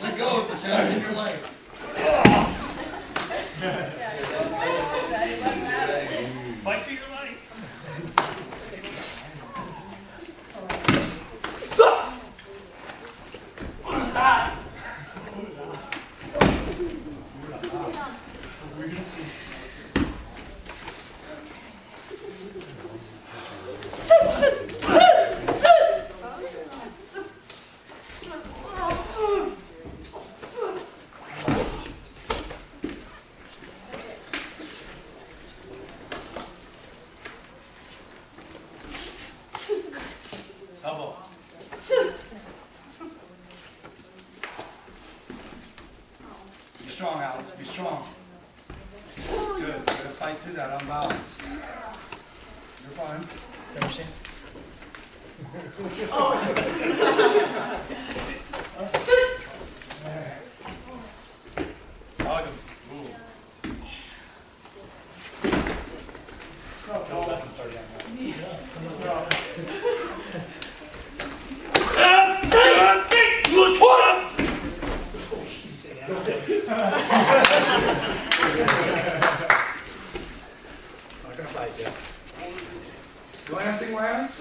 Let go of the sounds in your life. Fight for your life. Elbow. Be strong, Alex. Be strong. Good. You're going to fight through that unbalance. You're fine. Hug him. Ooh. Not gonna fight yet. Glancing lance.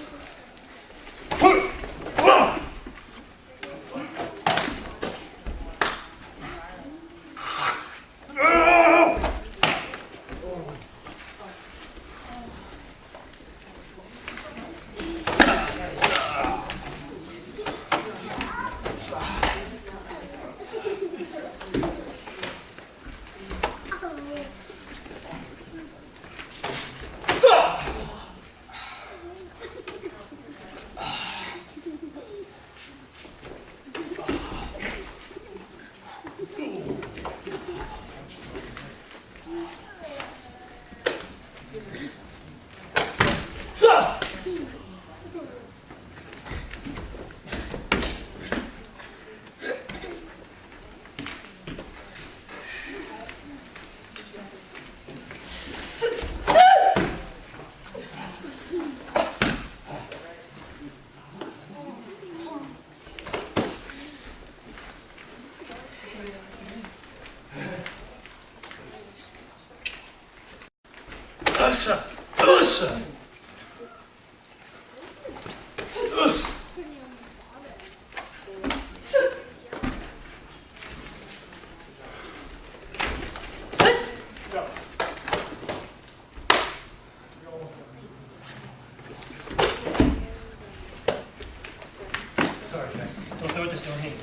Don't throw it to stone hands.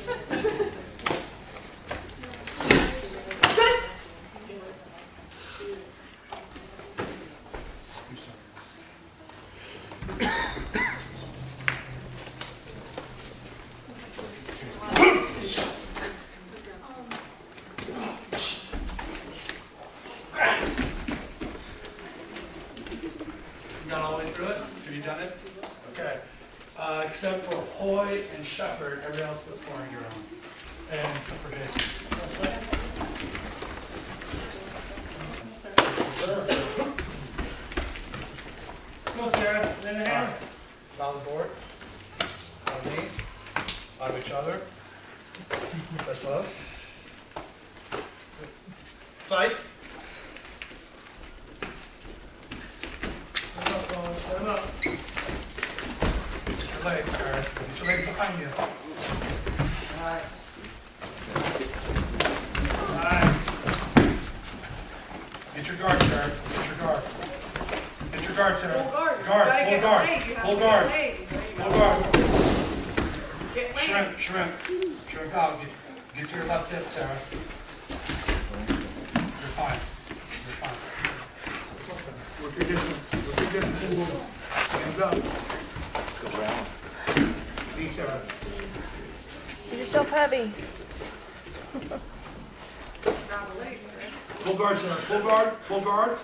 You got all the way through it? Have you done it? Okay. Except for Hoy and Shepard, everybody else was scoring your own. And except for Jason. Go, Sarah. Lay the hand. On the board. On me. On each other. That's love. Fight. Stand up. Your legs, Sarah. Get your legs behind you. Nice. Nice. Get your guard, Sarah. Get your guard. Get your guard, Sarah. Full guard. Guard. You gotta Full get guard. laid. You have Full to guard. get laid. Full guard. Get laid. Shrimp. Shrimp. Shrimp out. Get to your left hip, Sarah. You're fine. You're fine. Work your distance. Work your distance. Hands up. Knees, Sarah. Get yourself heavy. Grab the legs, right? Full guard, Sarah. Full guard. Full guard.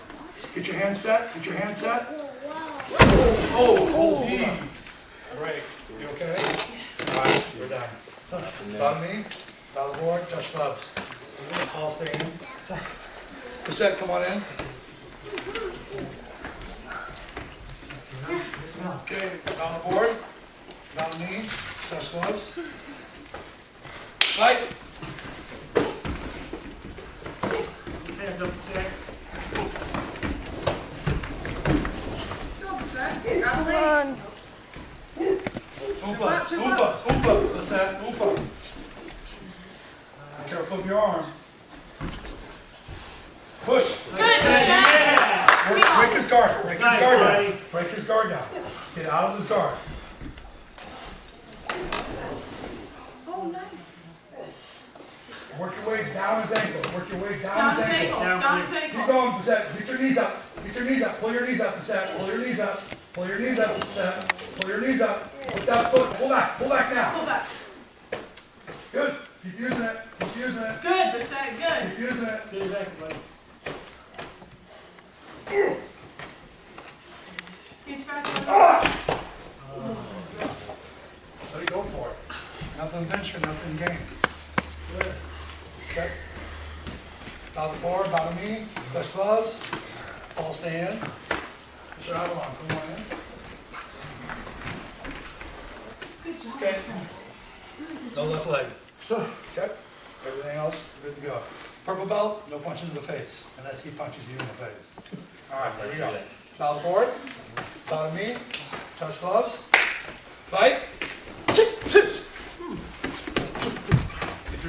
Get your hands set. Get your hands set. Oh, geez. Break. You okay? Yes. All right, we're done. It's on me. Down the board. Touch gloves. All stay in. Cassette, come on in. Okay, down the board. Down the knee. Touch gloves. Fight. Hands up, Sarah. Go, Brissette. Grab the Come leg. on. Oopa. Cassette, oopa. Careful of your arm. Push. Good, Brissette. Break his guard. Break his Nice, guard buddy. down. Break his guard down. Get out of his guard. Oh, nice. Work your way down his ankle. Work your way down Down his his ankle. ankle. Down his Keep ankle. going, Brissette. Get your knees up. Get your knees up. Pull your knees up, Brissette. Pull your knees up. Pull your knees up, Brissette. Pull your knees up. Put that foot. Pull back. Pull back now. Pull back. Good. Keep using it. Keep using it. Good, Brissette. Good. Keep using it. Get his ankle, buddy. Reach back. Let it go for it. Nothing venture, nothing gain. Good. Okay. Bow the board, bow the knee, touch gloves, all stay in. Mr. Avalon, come on in. Good job, Okay. Brissette. No left leg. Okay. Everything else, good to go. Purple belt, no punches in the face, unless he punches you in the face. All right, there we go. Bow the board, bow the knee, touch gloves, fight. Get your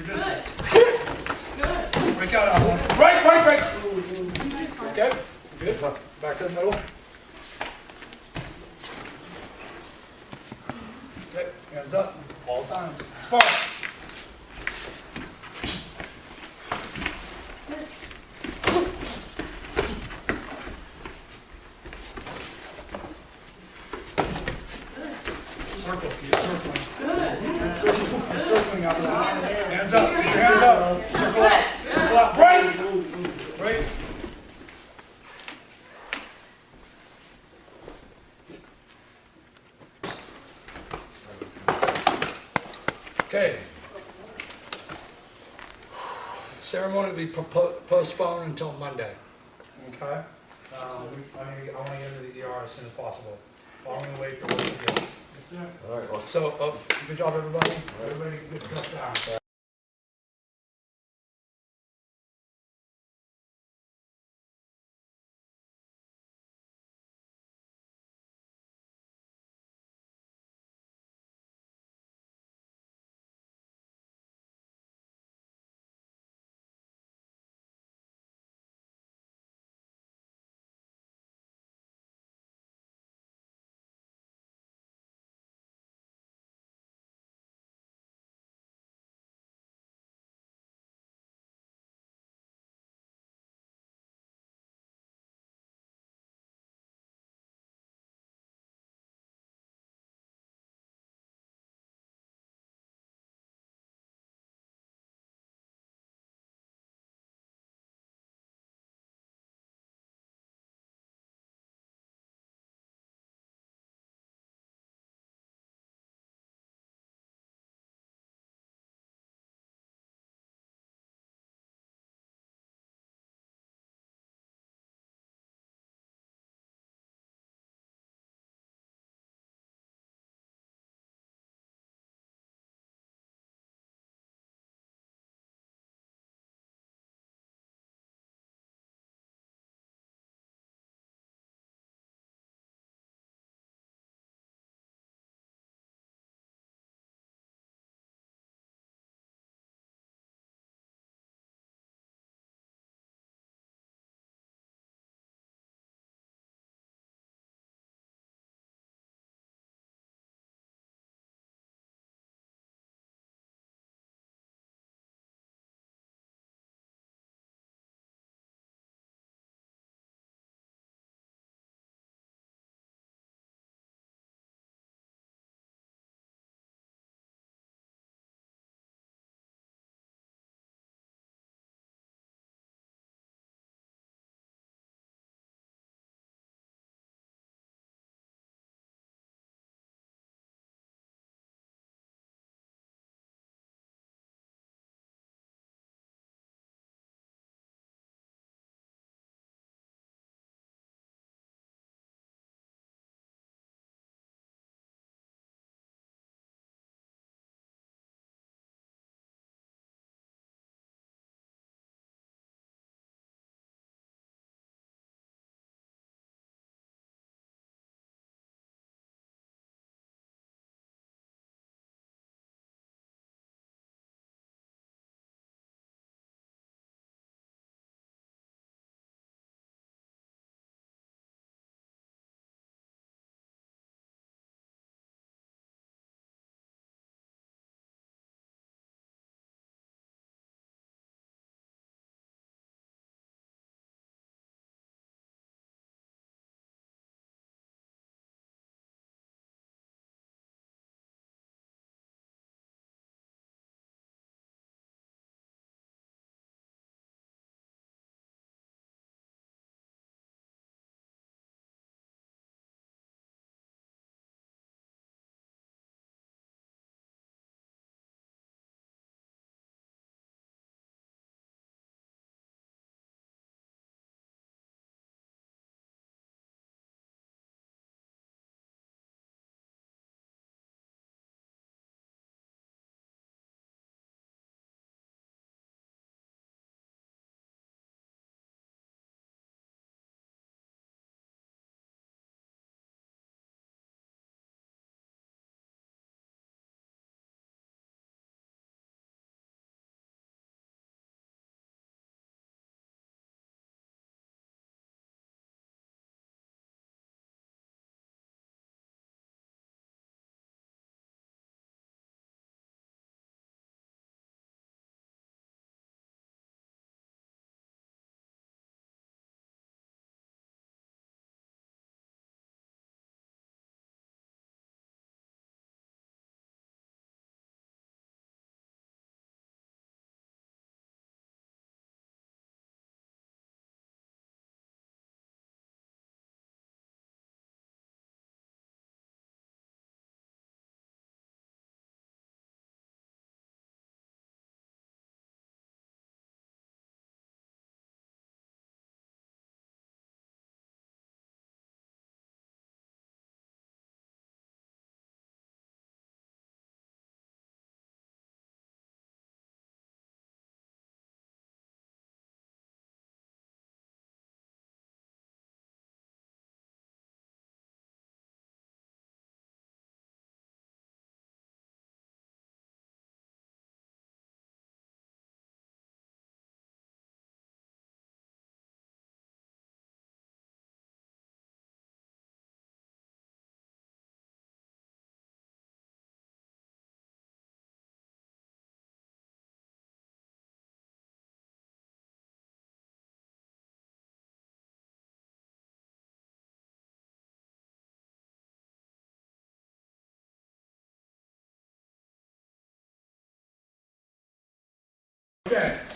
distance. Good. Break out, Avalon. Break. Okay, good. Back to the middle. Okay, hands up, all times. Spark. Circle, keep circling. Keep circling out loud. Hands up, keep your hands up. Circle up, circle up. Break. Okay. Ceremony will be postponed until Monday. Okay? I want to get into the ER as soon as possible. I'm going to wait for what he gets. Yes, sir. So, good job, everybody. Everybody, good to cut down.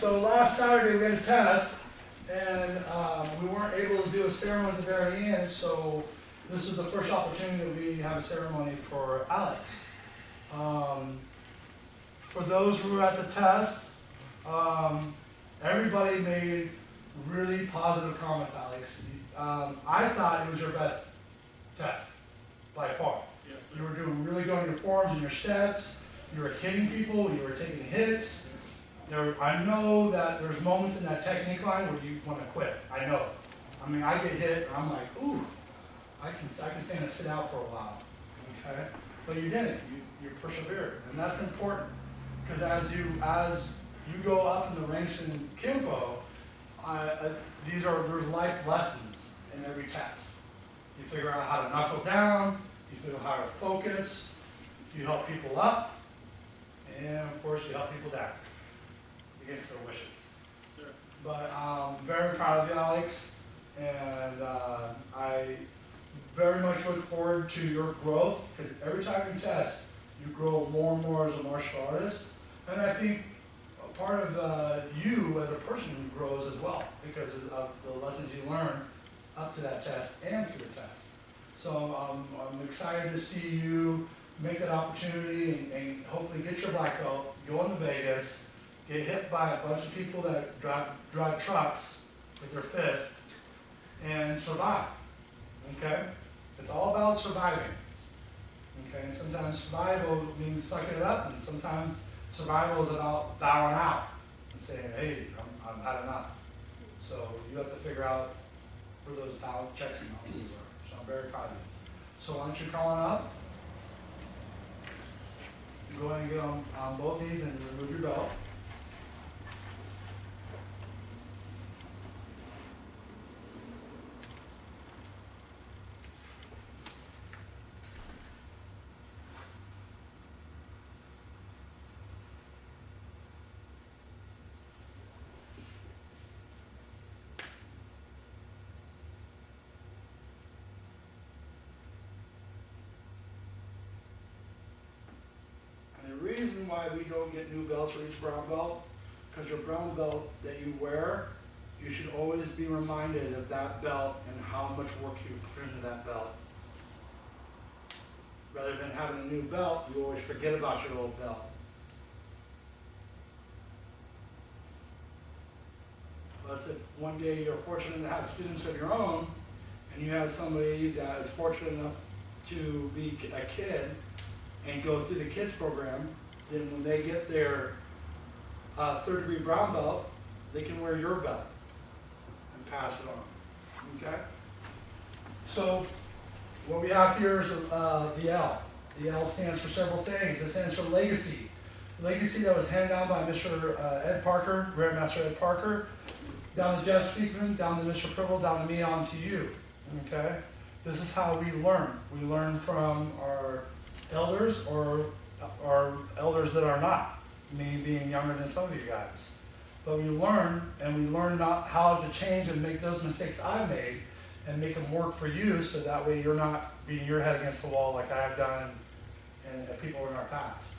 So last Saturday we had a test, and we weren't able to do a ceremony at the very end, so this is the first opportunity that we have a ceremony for Alex. For those who were at the test, everybody made really positive comments, Alex. I thought it was your best test, by far. Yes, You were doing really good on your forms and your sets. You were hitting people. You were taking hits. I know that there's moments in that technique line where you want to quit. I know. I mean, I get hit, and I'm like, ooh, I can stand and sit out for a while. Okay, but you didn't. You persevered, and that's important because as you go up in the ranks in Kenpo, there's life lessons in every test. You figure out how to knuckle down. You figure out how to focus. You help people up, and of course, you help people down against their wishes. sir. But I'm very proud of you, Alex, and I very much look forward to your growth because every time you test, you grow more and more as a martial artist, and I think a part of you as a person grows as well because of the lessons you learn up to that test and through the test. So I'm excited to see you make that opportunity and hopefully get your black belt, go into Vegas, get hit by a bunch of people that drive trucks with their fist, and survive. Okay? It's all about surviving. Okay? And sometimes survival means sucking it up, and sometimes survival is about bowing out and saying, hey, I've had enough. So you have to figure out where those balance checks and balances are. So I'm very proud of you. So why don't you come on up? Go ahead and get on both knees and remove your belt. And the reason why we don't get new belts for each brown belt, because your brown belt that you wear, you should always be reminded of that belt and how much work you put into that belt. Rather than having a new belt, you always forget about your old belt. Plus, if one day you're fortunate to have students of your own, and you have somebody that is fortunate enough to be a kid and go through the kids program, then when they get their third degree brown belt, they can wear your belt and pass it on. Okay? So what we have here is the L. The L stands for several things. It stands for legacy. Legacy that was handed down by Mr. Ed Parker, Grandmaster Ed Parker, down to Jeff Speakman, down to Mr. Pribble, down to me, on to you. Okay? This is how we learn. We learn from our elders or our elders that are not, me being younger than some of you guys. But we learn, and we learn not how to change and make those mistakes I made and make them work for you so that way you're not beating your head against the wall like I have done and people in our past.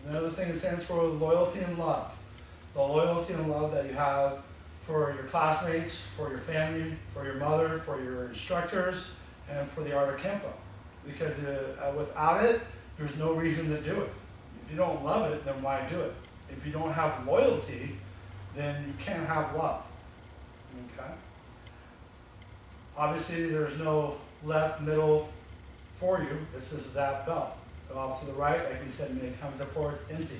And the other thing it stands for is loyalty and love. The loyalty and love that you have for your classmates, for your family, for your mother, for your instructors, and for the art of Kenpo. Because without it, there's no reason to do it. If you don't love it, then why do it? If you don't have loyalty, then you can't have love. Okay? Obviously, there's no left, middle for you. It's just that belt. Off to the right, like we said many times before, it's empty.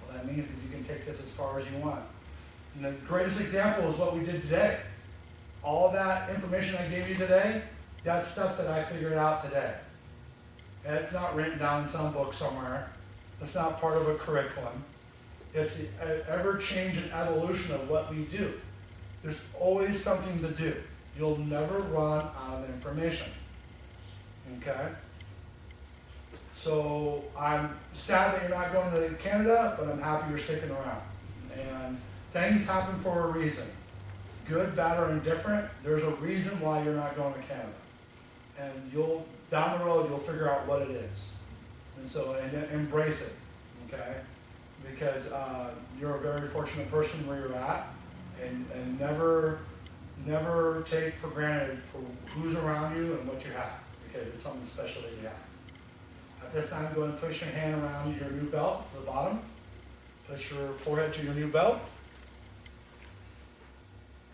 What that means is you can take this as far as you want. And the greatest example is what we did today. All that information I gave you today, that's stuff that I figured out today. And it's not written down in some book somewhere. It's not part of a curriculum. It's the ever-changing evolution of what we do. There's always something to do. You'll never run out of information. Okay? So I'm sad that you're not going to Canada, but I'm happy you're sticking around. And things happen for a reason. Good, bad, or indifferent, there's a reason why you're not going to Canada. And down the road, you'll figure out what it is. And so, and embrace it, okay? because you're a very fortunate person where you're at, and never take for granted for who's around you and what you have, because it's something special that you have. At this time, go ahead and place your hand around your new belt at the bottom. Place your forehead to your new belt.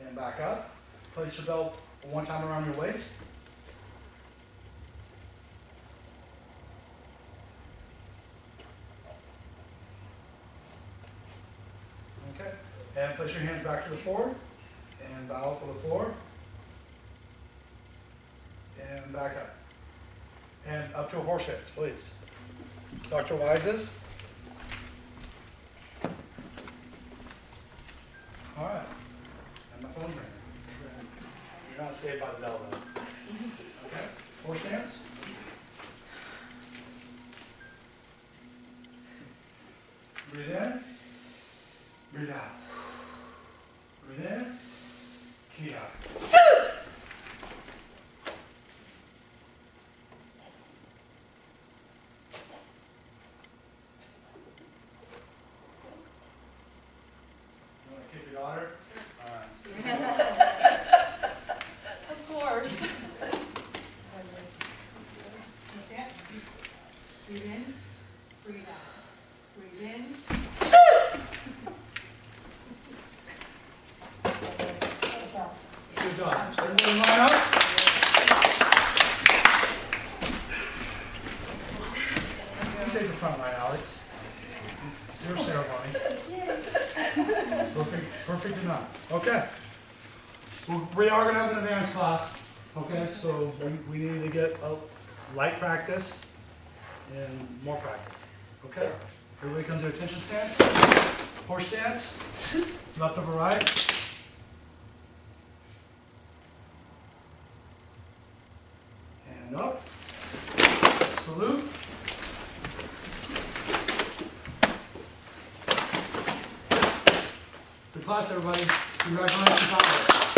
And back up. Place your belt one time around your waist. Okay. And place your hands back to the floor. And bow to the floor. And back up. And up to a horse stance, please. Dr. Wises. All right. And my phone ringing. You're not saved by the bell though. Okay. Horse stance. Breathe in. Breathe out. Breathe in. Key out. You want to kick your daughter? All right. Of course. Breathe in, breathe out. Breathe in. Good job. So everybody line up. You take the front line, Alex. It's your ceremony. Perfect enough. Okay. We are going to have an advanced class. Okay, so we need to get a light practice and more practice. Okay? Everybody come to attention stance. Horse stance. Left over right. And up. Salute. Good class, everybody. Congratulations, Alex.